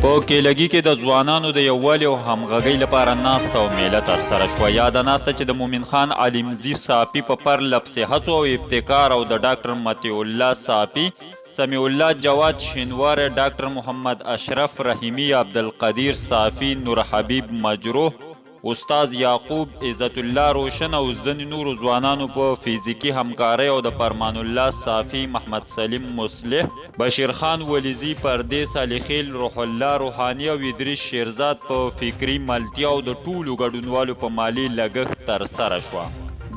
په کېلګي کې د ځوانانو د یووالي او همغږۍ لپاره ناسته او میله ترسره شوه. یاده ناسته چې د مومن خان علمزي صافي په پرلپسې هڅو او ابتکار او د ډاکټر مطیع الله صافي، سمیع الله جواد شینواری، ډاکټر محمد اشرف رحیمي، عبدالقدیر صافي، نور حبیب مجروح، استاد یعقوب عزت الله روشن او ځینې نورو ځوانانو په فزیکي همکارۍ او د فرمان الله صافي، محمد سلیم مصلح، بشیر خان ولیزي، پردیس علیخیل، روح الله روحاني او ادریس شیرزاد په فکري ملتیا او د ټولو ګډونوالو په مالي لګښت ترسره شوه.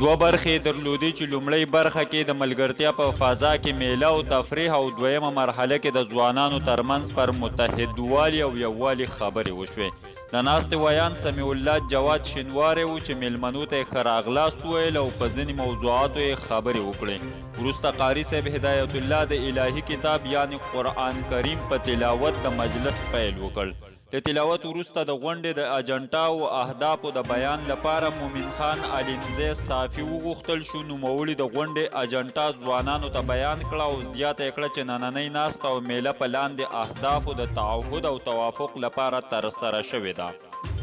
دوه برخې درلودې چې لومړۍ برخه کې د ملګرتیا په فضا کې میله او تفریح او دویمه مرحله کې د ځوانانو ترمنځ پر متحدوالي او یووالي خبرې وشوې. د ناستې ویان سمیع الله جواد شینواری و چې میلمنو ته یې ښه راغلاست وویل او په ځینې موضوعاتو یې خبرې وکړې. وروسته قاري صاحب هدایت الله د الهي کتاب یعنی قرآن کریم په تلاوت د مجلس پیل وکړ. د تلاوت وروسته د غونډې د اجنډا او اهدافو د بیان لپاره مومن خان علمزي صافي وغوښتل شو. نوموړي د غونډې اجنډا ځوانانو ته بیان کړه او زیاته یې کړه چې نننۍ ناسته او میله په لاندې اهدافو د تعهد او توافق لپاره ترسره شوې ده.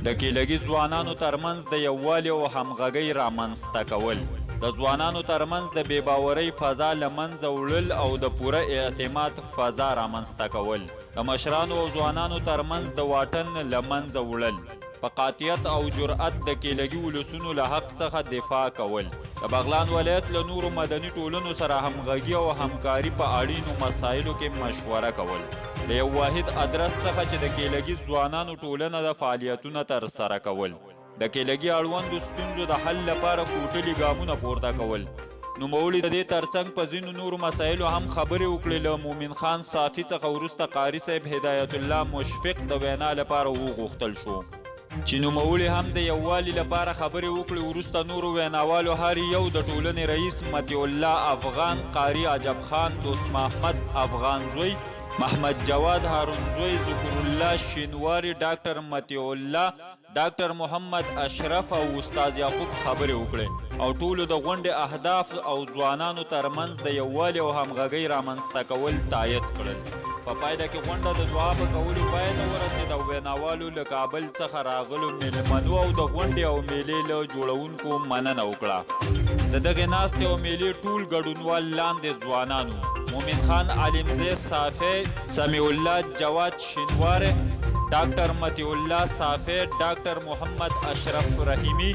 د کېلګي ځوانانو ترمنځ د یووالي او همغږۍ رامنځته کول، د ځوانانو ترمنځ د بې باورۍ فضا له منځه وړل او د پوره اعتماد فضا رامنځته کول، د مشرانو او ځوانانو ترمنځ د واټن له منځه وړل، په قاطعیت او جرأت د کېلګي ولسونو له حق څخه دفاع کول، د بغلان ولایت له نورو مدني ټولنو سره همغږي او همکاري په اړینو مسایلو کې مشوره کول، د یو واحد ادرس څخه چې د کېلګي ځوانانو ټولنه د فعالیتونه ترسره کول، د کېلګي اړوندو ستونزو د حل لپاره کوټلي ګامونه پورته کول. نوموړي د دې ترڅنګ په ځینو نورو مسایلو هم خبرې وکړې. له مومن خان صافي څخه وروسته قاري صاحب هدایت الله مشفق د وینا لپاره وغوښتل شو چې نوموړي هم د یووالي لپاره خبرې وکړي. وروسته نورو ویناوالو هر یو د ټولنې رئیس مطیع الله افغان، قاري عجب خان، دوست محمد افغان زوی، محمد جواد هارون زوی، ظهور الله شینواری، ډاکټر مطیع الله، ډاکټر محمد اشرف او استاد یعقوب خبرې وکړې او ټولو د غونډې اهداف او ځوانانو ترمنځ د یووالي او همغږۍ رامنځته کول تایید کړل. په پایله کې غونډه د دعا په کولو پای ته ورسېده او ویناوالو له کابل څخه راغلو میلمنو او د غونډې او میلې له جوړونکو مننه وکړه. د دغې ناستې او میلې ټول ګډونوال لاندې ځوانانو: مومن خان علمزي صافي، سمیع الله جواد شینواری، ډاکټر مطیع الله صافي، ډاکټر محمد اشرف رحیمي،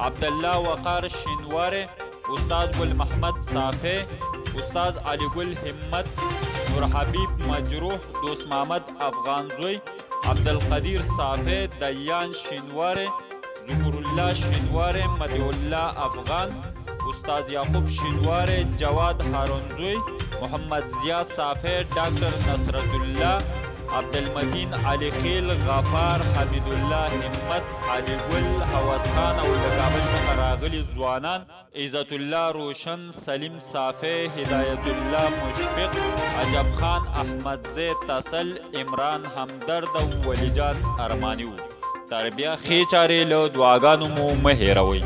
عبدالله وقار شینواری، استاد ګل محمد صافي، استاد علي ګل همت، نور حبیب مجروح، دوست محمد افغان زوی، عبدالقدیر صافي، دیان شینواری، ظهور الله شینواری، مطیع الله افغان، استاد یعقوب شینواری، جواد هارون زوی، محمد ضیا صافي، ډاکټر نصرت الله، عبدالمتین علیخیل، غفار، حمید الله همت، علي ګل، هوس خان او له کابل څخه راغلي ځوانان: عزت الله روشن، سلیم صافي، هدایت الله مشفق، عجب خان، احمد زی تسل، عمران همدرد او ولی جان ارماني وو. تر بیا ښې چارې له دعاګانو مو مه هېروئ.